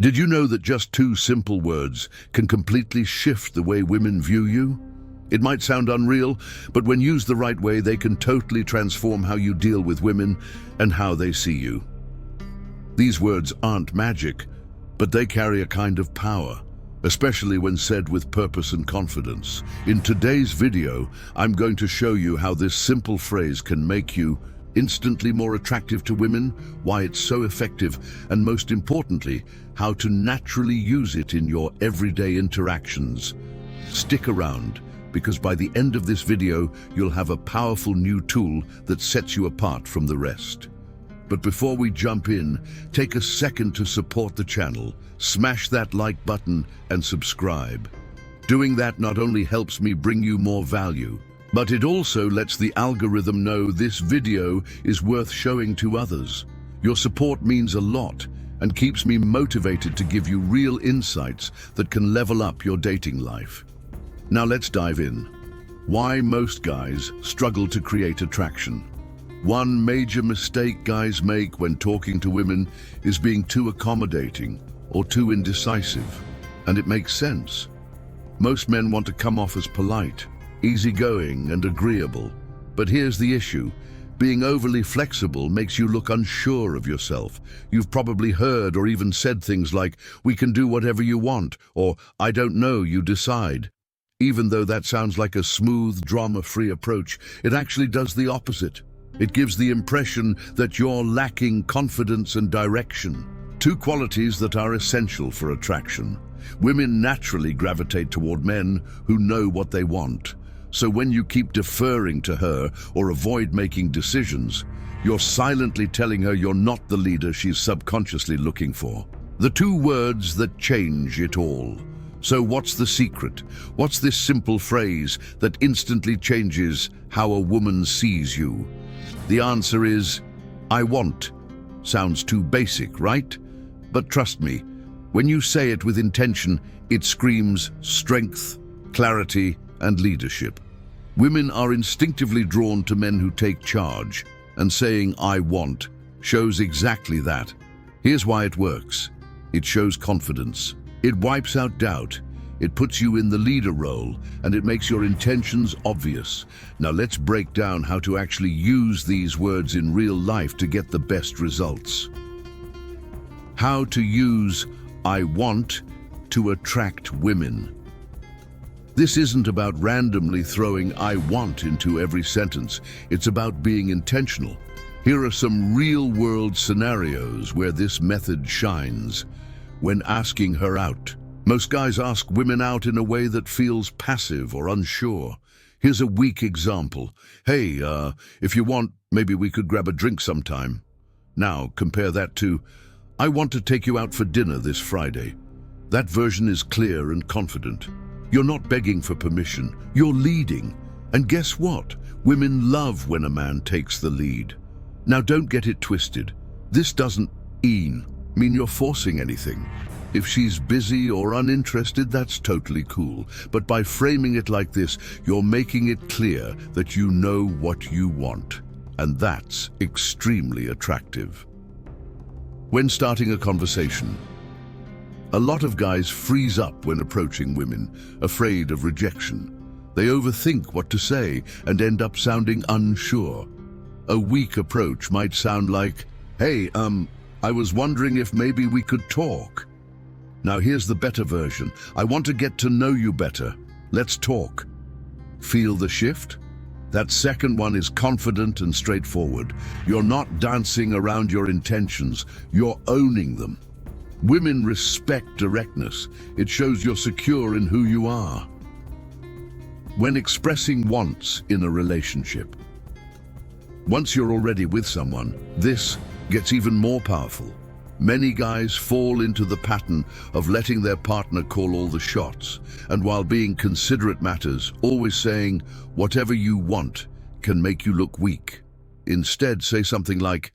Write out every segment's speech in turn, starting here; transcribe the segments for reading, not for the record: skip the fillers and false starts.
Did you know that just two simple words can completely shift the way women view you? It might sound unreal, but when used the right way, they can totally transform how you deal with women and how they see you. These words aren't magic, but they carry a kind of power, especially when said with purpose and confidence. In today's video, I'm going to show you how this simple phrase can make you instantly more attractive to women, why it's so effective, and most importantly, how to naturally use it in your everyday interactions. Stick around, because by the end of this video, you'll have a powerful new tool that sets you apart from the rest. But before we jump in, take a second to support the channel. Smash that like button and subscribe. Doing that not only helps me bring you more value, but it also lets the algorithm know this video is worth showing to others. Your support means a lot and keeps me motivated to give you real insights that can level up your dating life. Now let's dive in. Why most guys struggle to create attraction. One major mistake guys make when talking to women is being too accommodating or too indecisive. And it makes sense. Most men want to come off as polite, easygoing and agreeable. But here's the issue. Being overly flexible makes you look unsure of yourself. You've probably heard or even said things like, "We can do whatever you want," or "I don't know, you decide." Even though that sounds like a smooth, drama-free approach, it actually does the opposite. It gives the impression that you're lacking confidence and direction, two qualities that are essential for attraction. Women naturally gravitate toward men who know what they want. So when you keep deferring to her or avoid making decisions, you're silently telling her you're not the leader she's subconsciously looking for. The two words that change it all. So what's the secret? What's this simple phrase that instantly changes how a woman sees you? The answer is, "I want." Sounds too basic, right? But trust me, when you say it with intention, it screams strength, clarity, and leadership. Women are instinctively drawn to men who take charge, and saying "I want" shows exactly that. Here's why it works. It shows confidence. It wipes out doubt. It puts you in the leader role, and it makes your intentions obvious. Now let's break down how to actually use these words in real life to get the best results. How to use "I want" to attract women. This isn't about randomly throwing "I want" into every sentence. It's about being intentional. Here are some real-world scenarios where this method shines. When asking her out. Most guys ask women out in a way that feels passive or unsure. Here's a weak example. "Hey, if you want, maybe we could grab a drink sometime." Now, compare that to, "I want to take you out for dinner this Friday." That version is clear and confident. You're not begging for permission, you're leading. And guess what? Women love when a man takes the lead. Now don't get it twisted. This doesn't mean you're forcing anything. If she's busy or uninterested, that's totally cool. But by framing it like this, you're making it clear that you know what you want. And that's extremely attractive. When starting a conversation, a lot of guys freeze up when approaching women, afraid of rejection. They overthink what to say and end up sounding unsure. A weak approach might sound like, "Hey, I was wondering if maybe we could talk." Now here's the better version. "I want to get to know you better. Let's talk." Feel the shift? That second one is confident and straightforward. You're not dancing around your intentions, you're owning them. Women respect directness. It shows you're secure in who you are. When expressing wants in a relationship. Once you're already with someone, this gets even more powerful. Many guys fall into the pattern of letting their partner call all the shots, and while being considerate matters, always saying, "Whatever you want," can make you look weak. Instead, say something like,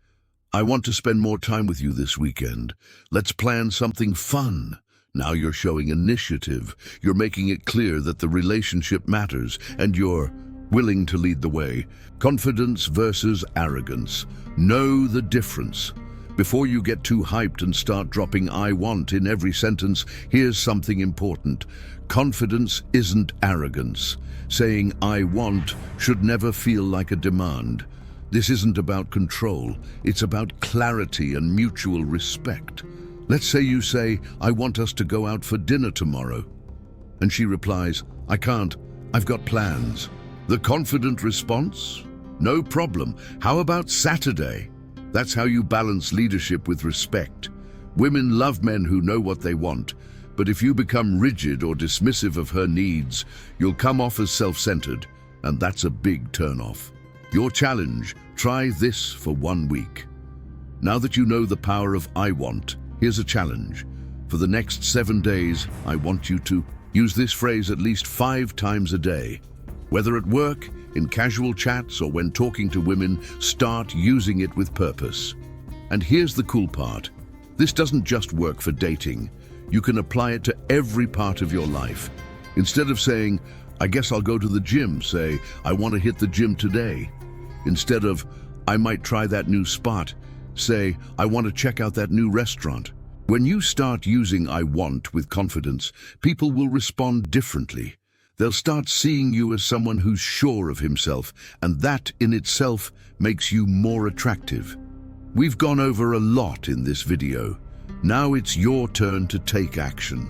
"I want to spend more time with you this weekend. Let's plan something fun." Now you're showing initiative. You're making it clear that the relationship matters, and you're willing to lead the way. Confidence versus arrogance. Know the difference. Before you get too hyped and start dropping "I want" in every sentence, here's something important. Confidence isn't arrogance. Saying "I want" should never feel like a demand. This isn't about control, it's about clarity and mutual respect. Let's say you say, "I want us to go out for dinner tomorrow." And she replies, "I can't, I've got plans." The confident response? "No problem. How about Saturday?" That's how you balance leadership with respect. Women love men who know what they want, but if you become rigid or dismissive of her needs, you'll come off as self-centered, and that's a big turn-off. Your challenge: try this for 1 week. Now that you know the power of "I want," here's a challenge. For the next 7 days, I want you to use this phrase at least 5 times a day. Whether at work, in casual chats, or when talking to women, start using it with purpose. And here's the cool part. This doesn't just work for dating. You can apply it to every part of your life. Instead of saying, "I guess I'll go to the gym," say, "I want to hit the gym today." Instead of, "I might try that new spot," say, "I want to check out that new restaurant." When you start using "I want" with confidence, people will respond differently. They'll start seeing you as someone who's sure of himself, and that in itself makes you more attractive. We've gone over a lot in this video. Now it's your turn to take action.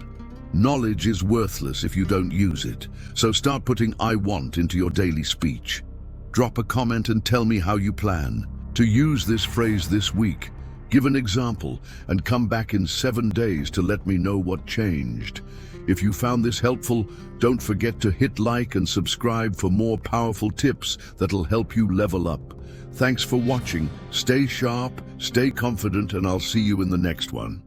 Knowledge is worthless if you don't use it, so start putting "I want" into your daily speech. Drop a comment and tell me how you plan to use this phrase this week. Give an example and come back in 7 days to let me know what changed. If you found this helpful, don't forget to hit like and subscribe for more powerful tips that'll help you level up. Thanks for watching. Stay sharp, stay confident, and I'll see you in the next one.